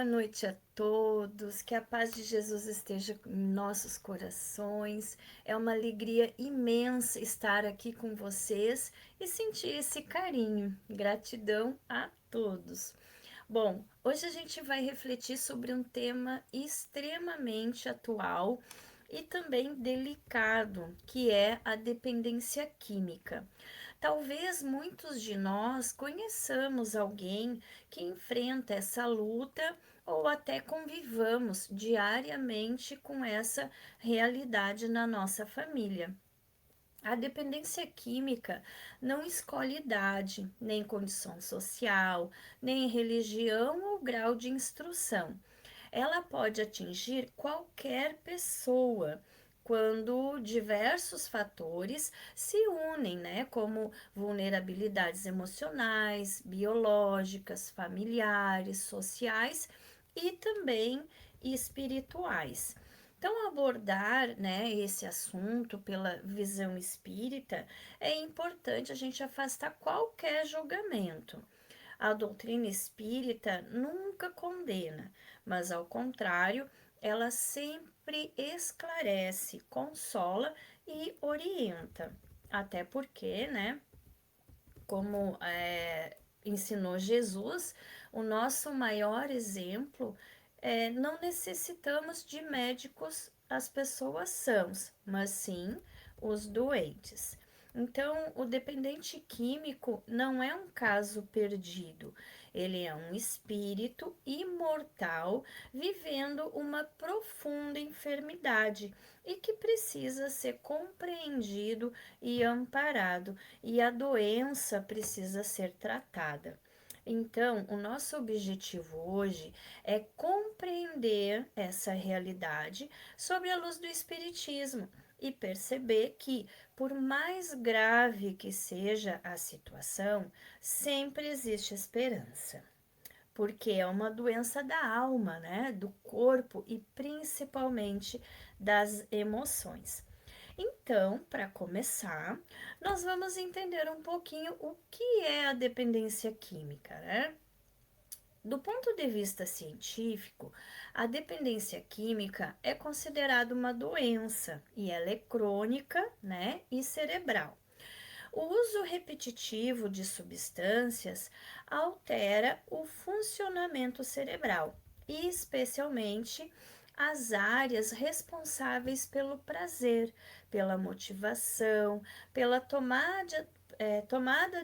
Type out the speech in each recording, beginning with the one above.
Boa noite a todos, que a paz de Jesus esteja em nossos corações. É uma alegria imensa estar aqui com vocês e sentir esse carinho. Gratidão a todos. Bom, hoje a gente vai refletir sobre um tema extremamente atual e também delicado, que é a dependência química. Talvez muitos de nós conheçamos alguém que enfrenta essa luta ou até convivamos diariamente com essa realidade na nossa família. A dependência química não escolhe idade, nem condição social, nem religião ou grau de instrução. Ela pode atingir qualquer pessoa quando diversos fatores se unem, né, como vulnerabilidades emocionais, biológicas, familiares, sociais e também espirituais. Então, abordar, né, esse assunto pela visão espírita é importante a gente afastar qualquer julgamento. A doutrina espírita nunca condena, mas ao contrário, ela sempre esclarece, consola e orienta. Até porque, né, como ensinou Jesus, o nosso maior exemplo não necessitamos de médicos as pessoas sãs, mas sim os doentes. Então, o dependente químico não é um caso perdido, ele é um espírito imortal vivendo uma profunda enfermidade e que precisa ser compreendido e amparado, e a doença precisa ser tratada. Então, o nosso objetivo hoje é compreender essa realidade sob a luz do Espiritismo e perceber que, por mais grave que seja a situação, sempre existe esperança. Porque é uma doença da alma, né? Do corpo e principalmente das emoções. Então, para começar, nós vamos entender um pouquinho o que é a dependência química, né? Do ponto de vista científico, a dependência química é considerada uma doença e ela é crônica, né, e cerebral. O uso repetitivo de substâncias altera o funcionamento cerebral, e especialmente as áreas responsáveis pelo prazer, pela motivação, pela tomada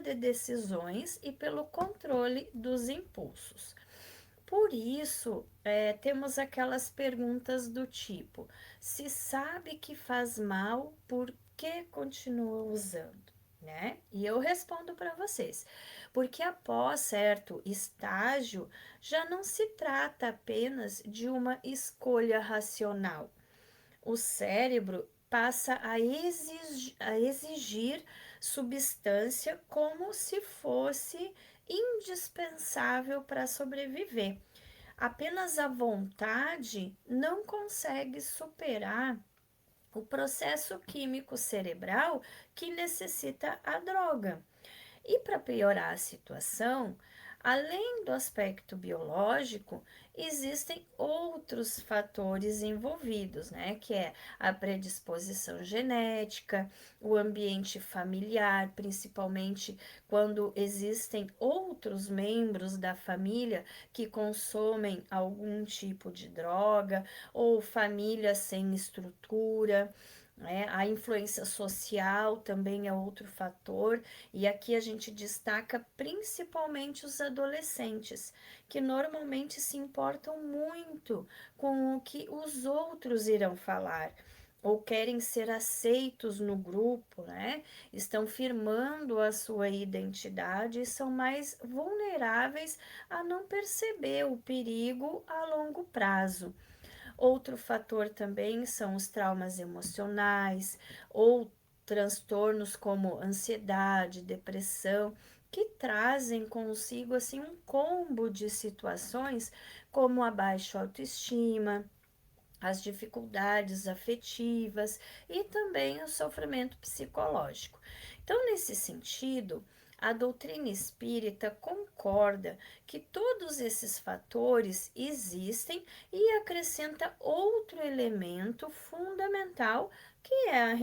de decisões e pelo controle dos impulsos. Por isso, temos aquelas perguntas do tipo: se sabe que faz mal, por que continua usando? Né? E eu respondo para vocês, porque após certo estágio, já não se trata apenas de uma escolha racional. O cérebro passa a exigir substância como se fosse indispensável para sobreviver. Apenas a vontade não consegue superar o processo químico cerebral que necessita a droga. E para piorar a situação, além do aspecto biológico, existem outros fatores envolvidos, né? Que é a predisposição genética, o ambiente familiar, principalmente quando existem outros membros da família que consomem algum tipo de droga, ou família sem estrutura. Né? A influência social também é outro fator, e aqui a gente destaca principalmente os adolescentes, que normalmente se importam muito com o que os outros irão falar, ou querem ser aceitos no grupo, né? Estão firmando a sua identidade e são mais vulneráveis a não perceber o perigo a longo prazo. Outro fator também são os traumas emocionais ou transtornos como ansiedade, depressão, que trazem consigo assim um combo de situações como a baixa autoestima, as dificuldades afetivas e também o sofrimento psicológico. Então, nesse sentido, A doutrina espírita concorda que todos esses fatores existem e acrescenta outro elemento fundamental, que é a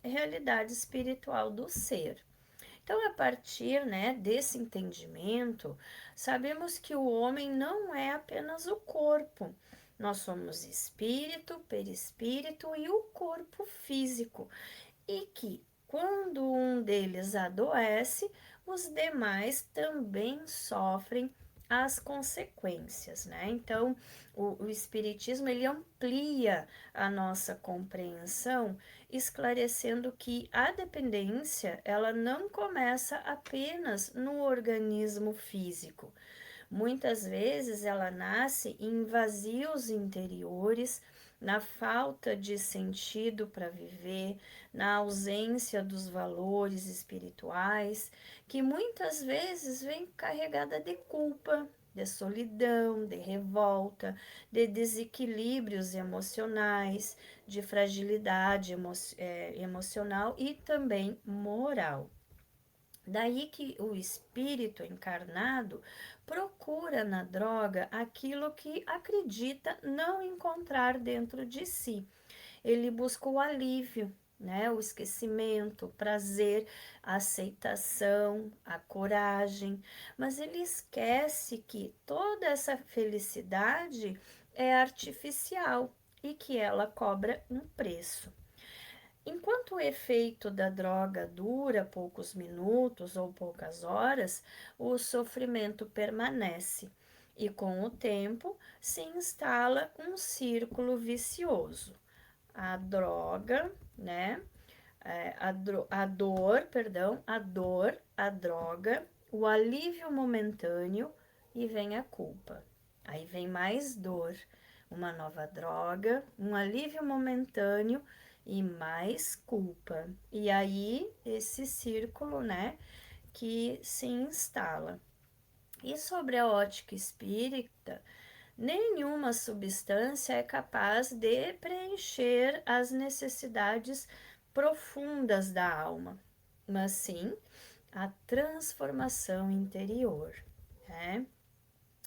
realidade espiritual do ser. Então, a partir, né, desse entendimento, sabemos que o homem não é apenas o corpo. Nós somos espírito, perispírito e o corpo físico, e que quando um deles adoece, os demais também sofrem as consequências, né? Então, o Espiritismo ele amplia a nossa compreensão, esclarecendo que a dependência ela não começa apenas no organismo físico. Muitas vezes ela nasce em vazios interiores, na falta de sentido para viver, na ausência dos valores espirituais, que muitas vezes vem carregada de culpa, de solidão, de revolta, de desequilíbrios emocionais, de fragilidade emocional e também moral. Daí que o espírito encarnado procura na droga aquilo que acredita não encontrar dentro de si. Ele busca o alívio, né? O esquecimento, o prazer, a aceitação, a coragem, mas ele esquece que toda essa felicidade é artificial e que ela cobra um preço. Enquanto o efeito da droga dura poucos minutos ou poucas horas, o sofrimento permanece e, com o tempo, se instala um círculo vicioso. A droga, né? A droga, o alívio momentâneo e vem a culpa. Aí vem mais dor, uma nova droga, um alívio momentâneo e mais culpa. E aí esse círculo, né, que se instala. E sobre a ótica espírita, nenhuma substância é capaz de preencher as necessidades profundas da alma, mas sim a transformação interior, né?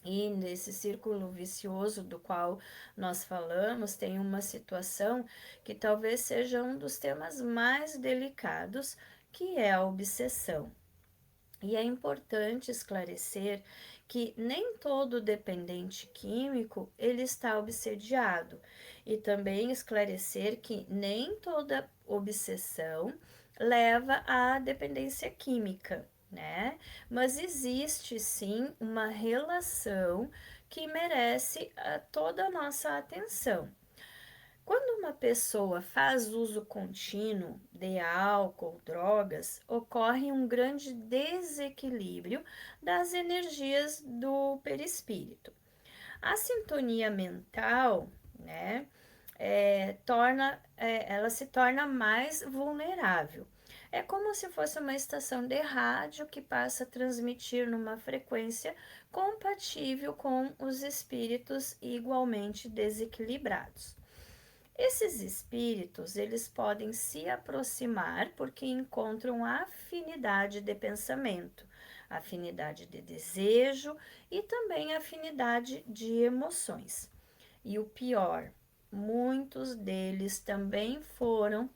E nesse círculo vicioso do qual nós falamos, tem uma situação que talvez seja um dos temas mais delicados, que é a obsessão. E é importante esclarecer que nem todo dependente químico ele está obsediado, e também esclarecer que nem toda obsessão leva à dependência química, né? Mas existe sim uma relação que merece toda a nossa atenção. Quando uma pessoa faz uso contínuo de álcool, drogas, ocorre um grande desequilíbrio das energias do perispírito. A sintonia mental, né, ela se torna mais vulnerável. É como se fosse uma estação de rádio que passa a transmitir numa frequência compatível com os espíritos igualmente desequilibrados. Esses espíritos, eles podem se aproximar porque encontram afinidade de pensamento, afinidade de desejo e também afinidade de emoções. E o pior, muitos deles também foram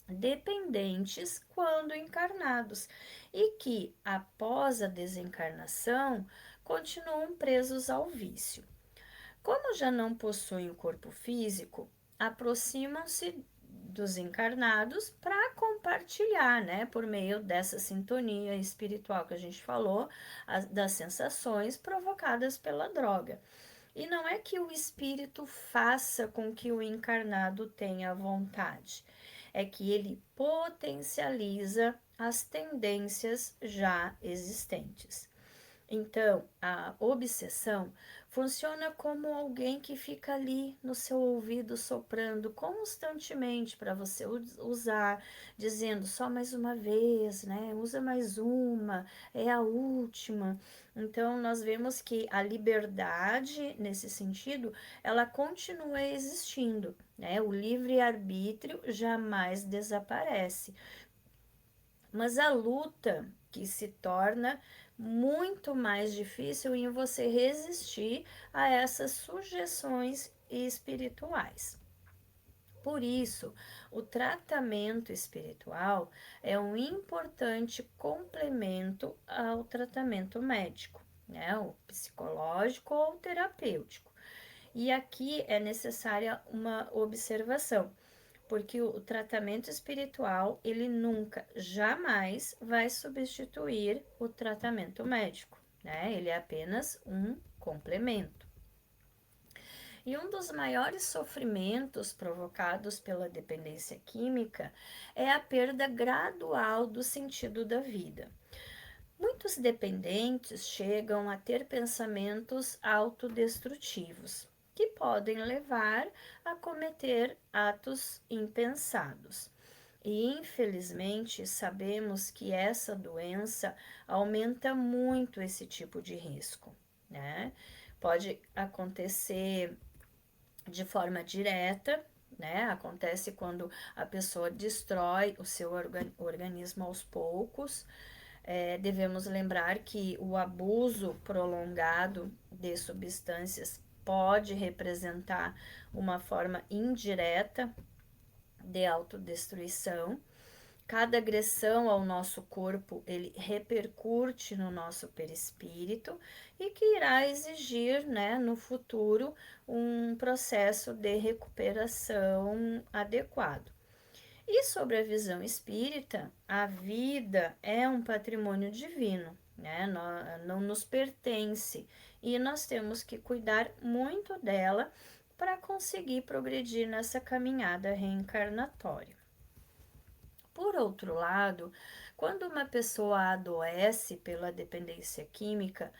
dependentes quando encarnados e que, após a desencarnação, continuam presos ao vício. Como já não possuem o corpo físico, aproximam-se dos encarnados para compartilhar, né, por meio dessa sintonia espiritual que a gente falou, das sensações provocadas pela droga. E não é que o espírito faça com que o encarnado tenha vontade, é que ele potencializa as tendências já existentes. Então, a obsessão funciona como alguém que fica ali no seu ouvido soprando constantemente para você usar, dizendo só mais uma vez, né? Usa mais uma, é a última. Então, nós vemos que a liberdade, nesse sentido, ela continua existindo, né? O livre-arbítrio jamais desaparece. Mas a luta que se torna muito mais difícil em você resistir a essas sugestões espirituais. Por isso, o tratamento espiritual é um importante complemento ao tratamento médico, né, o psicológico ou terapêutico. E aqui é necessária uma observação, porque o tratamento espiritual, ele nunca, jamais vai substituir o tratamento médico, né? Ele é apenas um complemento. E um dos maiores sofrimentos provocados pela dependência química é a perda gradual do sentido da vida. Muitos dependentes chegam a ter pensamentos autodestrutivos, que podem levar a cometer atos impensados. E infelizmente sabemos que essa doença aumenta muito esse tipo de risco, né? Pode acontecer de forma direta, né? Acontece quando a pessoa destrói o seu organismo aos poucos. Devemos lembrar que o abuso prolongado de substâncias pode representar uma forma indireta de autodestruição. Cada agressão ao nosso corpo, ele repercute no nosso perispírito e que irá exigir, né, no futuro, um processo de recuperação adequado. E sobre a visão espírita, a vida é um patrimônio divino, né? Não nos pertence e nós temos que cuidar muito dela para conseguir progredir nessa caminhada reencarnatória. Por outro lado, quando uma pessoa adoece pela dependência química,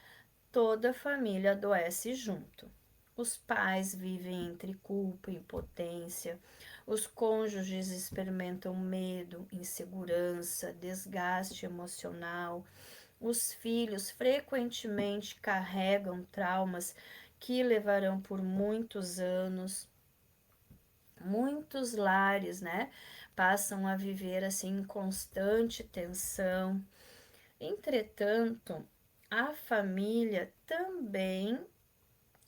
toda a família adoece junto. Os pais vivem entre culpa e impotência, os cônjuges experimentam medo, insegurança, desgaste emocional, os filhos frequentemente carregam traumas que levarão por muitos anos. Muitos lares, né, passam a viver assim em constante tensão. Entretanto, a família também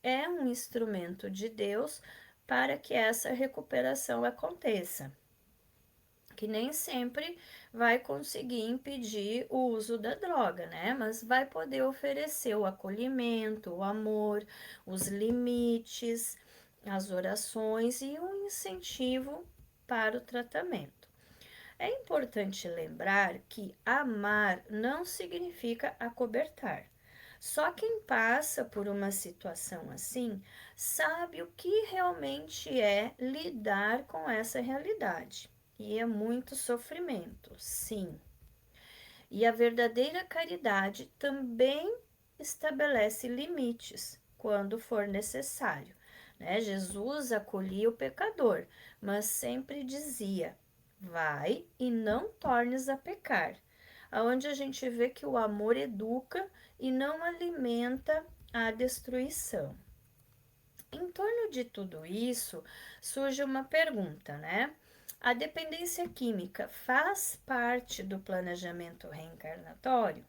é um instrumento de Deus para que essa recuperação aconteça, que nem sempre vai conseguir impedir o uso da droga, né? Mas vai poder oferecer o acolhimento, o amor, os limites, as orações e um incentivo para o tratamento. É importante lembrar que amar não significa acobertar. Só quem passa por uma situação assim sabe o que realmente é lidar com essa realidade. E é muito sofrimento, sim. E a verdadeira caridade também estabelece limites quando for necessário, né? Jesus acolhia o pecador, mas sempre dizia: vai e não tornes a pecar. Aonde a gente vê que o amor educa e não alimenta a destruição. Em torno de tudo isso, surge uma pergunta, né? A dependência química faz parte do planejamento reencarnatório?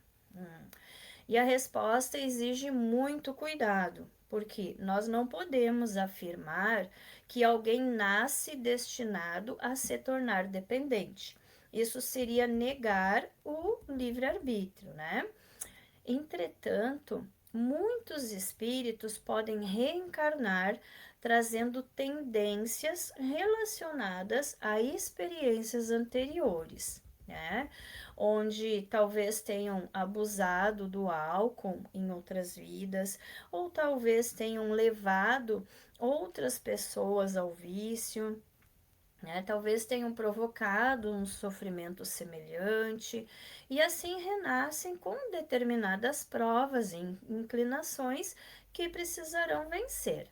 E a resposta exige muito cuidado, porque nós não podemos afirmar que alguém nasce destinado a se tornar dependente. Isso seria negar o livre-arbítrio, né? Entretanto, muitos espíritos podem reencarnar trazendo tendências relacionadas a experiências anteriores, né? Onde talvez tenham abusado do álcool em outras vidas, ou talvez tenham levado outras pessoas ao vício, né? Talvez tenham provocado um sofrimento semelhante e assim renascem com determinadas provas e inclinações que precisarão vencer.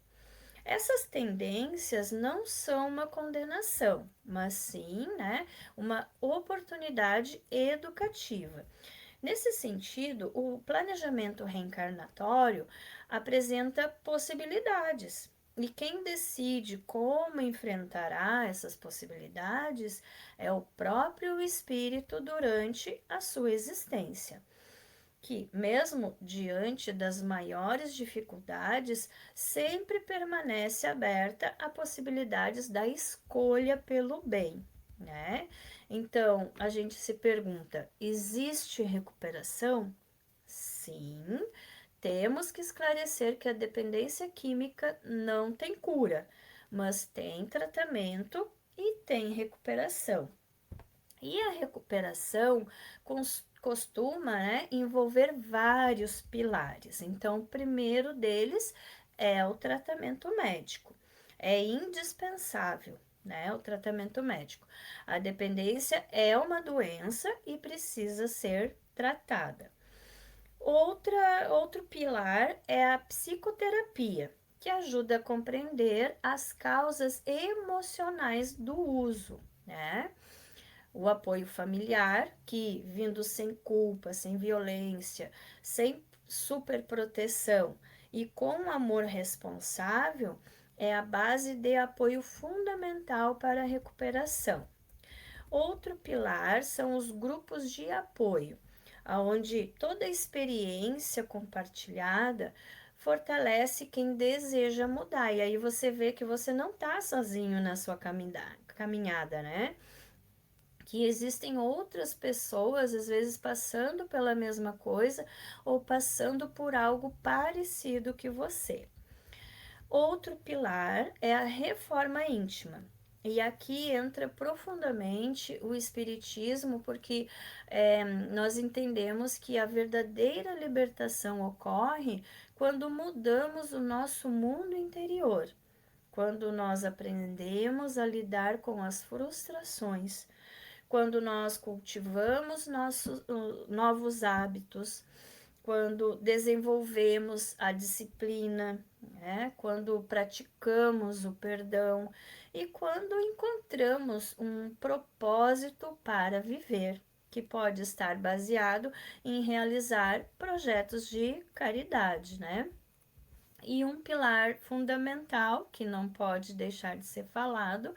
Essas tendências não são uma condenação, mas sim, né, uma oportunidade educativa. Nesse sentido, o planejamento reencarnatório apresenta possibilidades, E quem decide como enfrentará essas possibilidades é o próprio espírito durante a sua existência, que, mesmo diante das maiores dificuldades, sempre permanece aberta a possibilidades da escolha pelo bem, né? Então, a gente se pergunta: existe recuperação? Sim, temos que esclarecer que a dependência química não tem cura, mas tem tratamento e tem recuperação. E a recuperação costuma, né, envolver vários pilares. Então, o primeiro deles é o tratamento médico. É indispensável, né, o tratamento médico. A dependência é uma doença e precisa ser tratada. Outro pilar é a psicoterapia, que ajuda a compreender as causas emocionais do uso, né? O apoio familiar, que vindo sem culpa, sem violência, sem superproteção e com amor responsável, é a base de apoio fundamental para a recuperação. Outro pilar são os grupos de apoio, onde toda experiência compartilhada fortalece quem deseja mudar. E aí você vê que você não está sozinho na sua caminhada, né? Que existem outras pessoas, às vezes passando pela mesma coisa ou passando por algo parecido que você. Outro pilar é a reforma íntima. E aqui entra profundamente o Espiritismo, porque nós entendemos que a verdadeira libertação ocorre quando mudamos o nosso mundo interior, quando nós aprendemos a lidar com as frustrações, quando nós cultivamos nossos novos hábitos, quando desenvolvemos a disciplina, né? Quando praticamos o perdão e quando encontramos um propósito para viver, que pode estar baseado em realizar projetos de caridade, né? E um pilar fundamental que não pode deixar de ser falado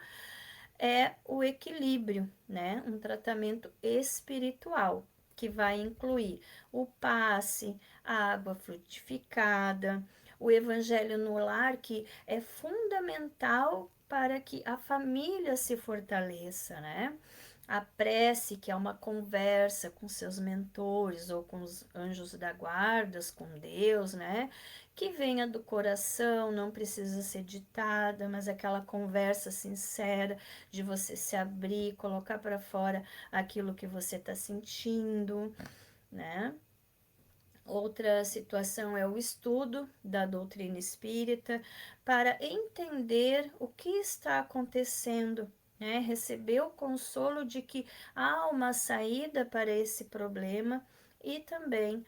é o equilíbrio, né? Um tratamento espiritual que vai incluir o passe, a água frutificada, o evangelho no lar, que é fundamental para que a família se fortaleça, né? A prece, que é uma conversa com seus mentores ou com os anjos da guarda, com Deus, né? Que venha do coração, não precisa ser ditada, mas aquela conversa sincera de você se abrir, colocar para fora aquilo que você está sentindo, né? Outra situação é o estudo da doutrina espírita para entender o que está acontecendo, né? Receber o consolo de que há uma saída para esse problema e também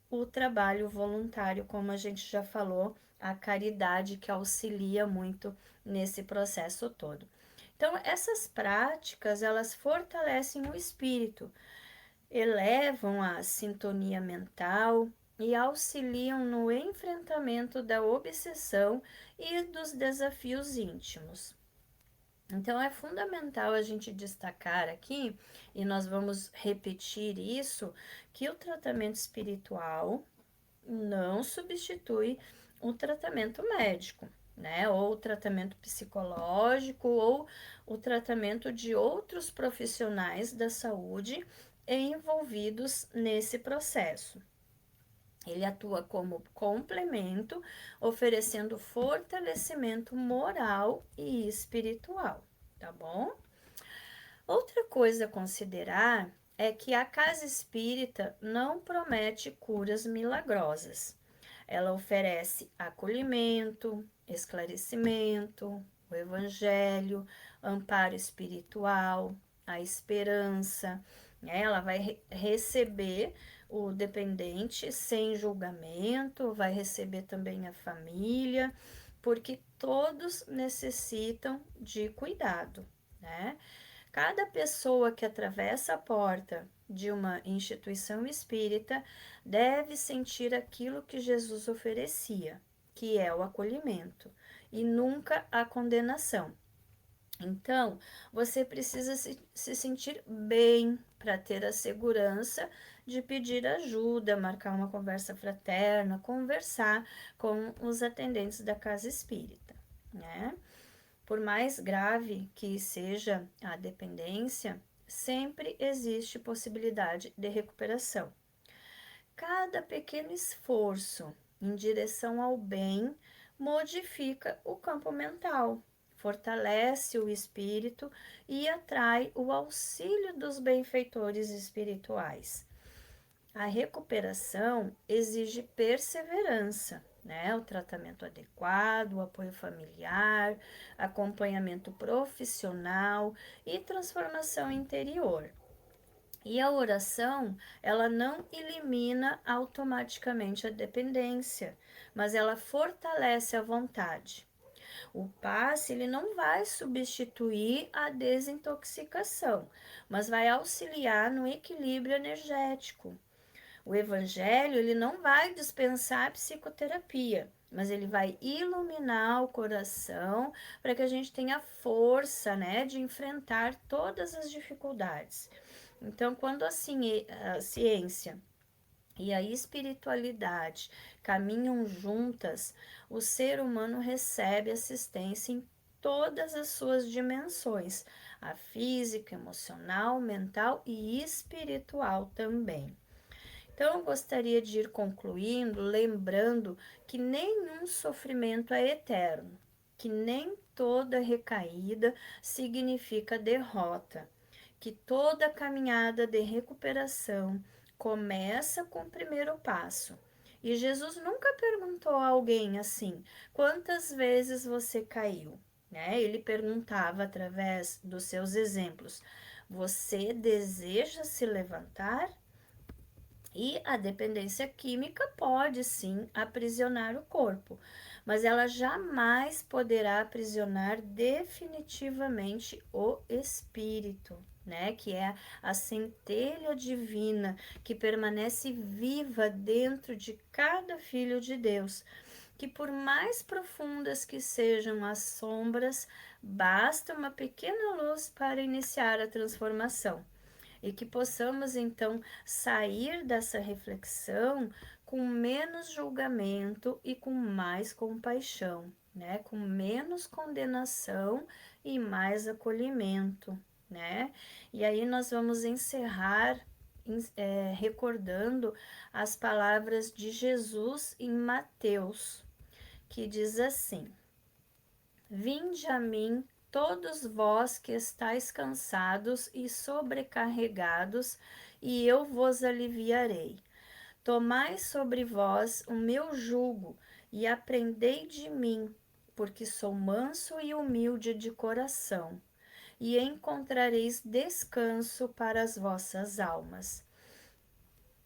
o trabalho voluntário, como a gente já falou, a caridade que auxilia muito nesse processo todo. Então, essas práticas, elas fortalecem o espírito, elevam a sintonia mental e auxiliam no enfrentamento da obsessão e dos desafios íntimos. Então é fundamental a gente destacar aqui, e nós vamos repetir isso, que o tratamento espiritual não substitui o tratamento médico, né? Ou o tratamento psicológico, ou o tratamento de outros profissionais da saúde envolvidos nesse processo. Ele atua como complemento, oferecendo fortalecimento moral e espiritual, tá bom? Outra coisa a considerar é que a casa espírita não promete curas milagrosas. Ela oferece acolhimento, esclarecimento, o evangelho, amparo espiritual, a esperança. Ela vai receber o dependente sem julgamento, vai receber também a família, porque todos necessitam de cuidado, né? Cada pessoa que atravessa a porta de uma instituição espírita deve sentir aquilo que Jesus oferecia, que é o acolhimento, e nunca a condenação. Então, você precisa se sentir bem para ter a segurança de pedir ajuda, marcar uma conversa fraterna, conversar com os atendentes da casa espírita, né? Por mais grave que seja a dependência, sempre existe possibilidade de recuperação. Cada pequeno esforço em direção ao bem modifica o campo mental, fortalece o espírito e atrai o auxílio dos benfeitores espirituais. A recuperação exige perseverança, né? O tratamento adequado, o apoio familiar, acompanhamento profissional e transformação interior. E a oração, ela não elimina automaticamente a dependência, mas ela fortalece a vontade. O passe, ele não vai substituir a desintoxicação, mas vai auxiliar no equilíbrio energético. O evangelho, ele não vai dispensar a psicoterapia, mas ele vai iluminar o coração para que a gente tenha força, né, de enfrentar todas as dificuldades. Então, quando a ciência e a espiritualidade caminham juntas, o ser humano recebe assistência em todas as suas dimensões, a física, emocional, mental e espiritual também. Então, eu gostaria de ir concluindo, lembrando que nenhum sofrimento é eterno, que nem toda recaída significa derrota, que toda caminhada de recuperação começa com o primeiro passo. E Jesus nunca perguntou a alguém assim: quantas vezes você caiu? Né? Ele perguntava através dos seus exemplos: você deseja se levantar? E a dependência química pode sim aprisionar o corpo, mas ela jamais poderá aprisionar definitivamente o espírito, né? Que é a centelha divina que permanece viva dentro de cada filho de Deus. Que por mais profundas que sejam as sombras, basta uma pequena luz para iniciar a transformação e que possamos então sair dessa reflexão com menos julgamento e com mais compaixão, né? Com menos condenação e mais acolhimento, né? E aí nós vamos encerrar recordando as palavras de Jesus em Mateus, que diz assim: Vinde a mim, todos vós que estáis cansados e sobrecarregados, e eu vos aliviarei. Tomai sobre vós o meu jugo e aprendei de mim, porque sou manso e humilde de coração, e encontrareis descanso para as vossas almas.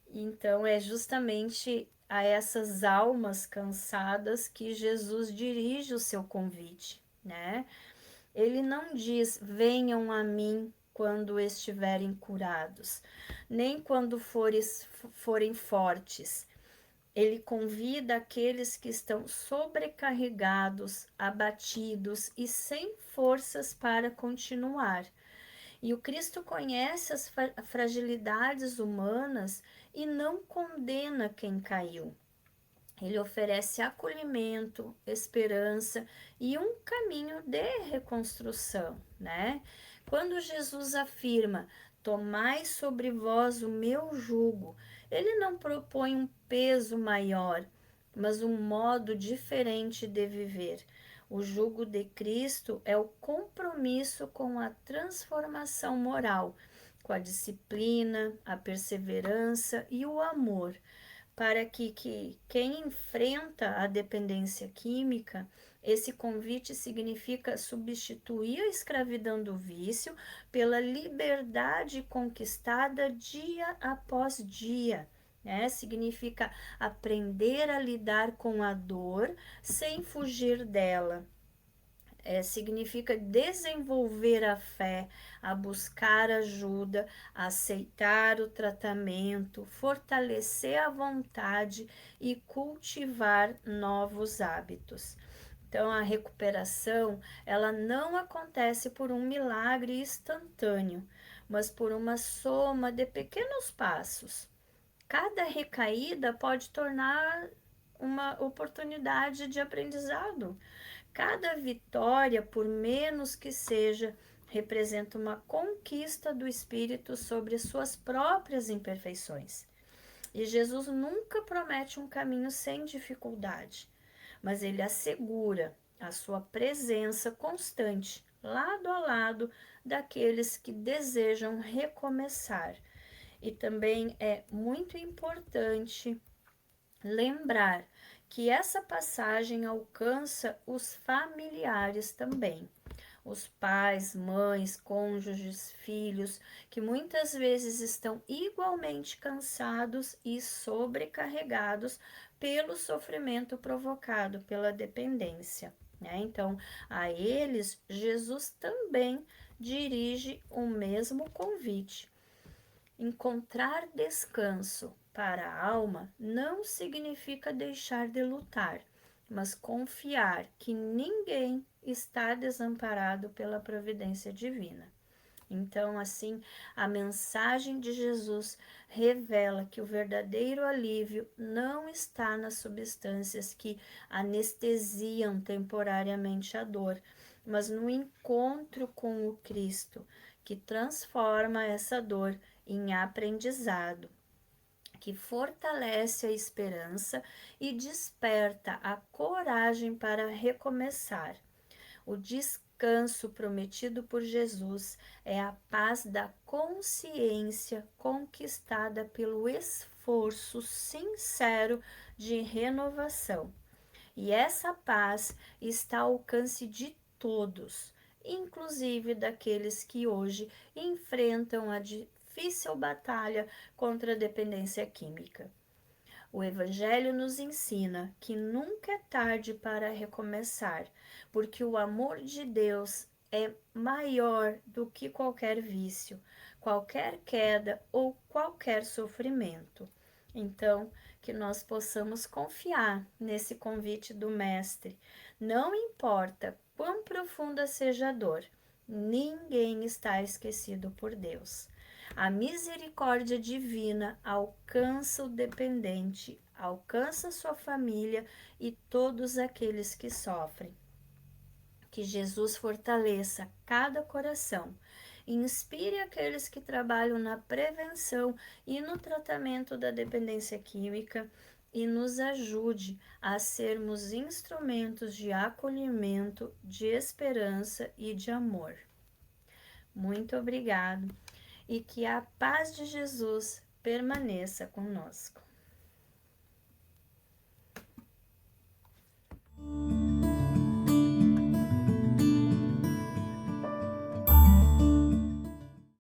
Então, é justamente a essas almas cansadas que Jesus dirige o seu convite, né? Ele não diz: venham a mim quando estiverem curados, nem quando forem fortes. Ele convida aqueles que estão sobrecarregados, abatidos e sem forças para continuar. E o Cristo conhece as fragilidades humanas e não condena quem caiu. Ele oferece acolhimento, esperança e um caminho de reconstrução, né? Quando Jesus afirma: tomai sobre vós o meu jugo, ele não propõe um peso maior, mas um modo diferente de viver. O jugo de Cristo é o compromisso com a transformação moral, com a disciplina, a perseverança e o amor, para que quem enfrenta a dependência química, esse convite significa substituir a escravidão do vício pela liberdade conquistada dia após dia. Né? Significa aprender a lidar com a dor sem fugir dela, significa desenvolver a fé, a buscar ajuda, aceitar o tratamento, fortalecer a vontade e cultivar novos hábitos. Então, a recuperação, ela não acontece por um milagre instantâneo, mas por uma soma de pequenos passos. Cada recaída pode tornar uma oportunidade de aprendizado. Cada vitória, por menos que seja, representa uma conquista do espírito sobre suas próprias imperfeições. E Jesus nunca promete um caminho sem dificuldade, mas ele assegura a sua presença constante, lado a lado daqueles que desejam recomeçar. E também é muito importante lembrar que essa passagem alcança os familiares também. Os pais, mães, cônjuges, filhos, que muitas vezes estão igualmente cansados e sobrecarregados pelo sofrimento provocado pela dependência. Né? Então, a eles, Jesus também dirige o mesmo convite. Encontrar descanso para a alma não significa deixar de lutar, mas confiar que ninguém está desamparado pela providência divina. Então, assim, a mensagem de Jesus revela que o verdadeiro alívio não está nas substâncias que anestesiam temporariamente a dor, mas no encontro com o Cristo, que transforma essa dor em aprendizado, que fortalece a esperança e desperta a coragem para recomeçar. O descanso prometido por Jesus é a paz da consciência conquistada pelo esforço sincero de renovação. E essa paz está ao alcance de todos, inclusive daqueles que hoje enfrentam a difícil batalha contra a dependência química. O Evangelho nos ensina que nunca é tarde para recomeçar, porque o amor de Deus é maior do que qualquer vício, qualquer queda ou qualquer sofrimento. Então, que nós possamos confiar nesse convite do Mestre. Não importa quão profunda seja a dor, ninguém está esquecido por Deus. A misericórdia divina alcança o dependente, alcança sua família e todos aqueles que sofrem. Que Jesus fortaleça cada coração, inspire aqueles que trabalham na prevenção e no tratamento da dependência química e nos ajude a sermos instrumentos de acolhimento, de esperança e de amor. Muito obrigado e que a paz de Jesus permaneça conosco.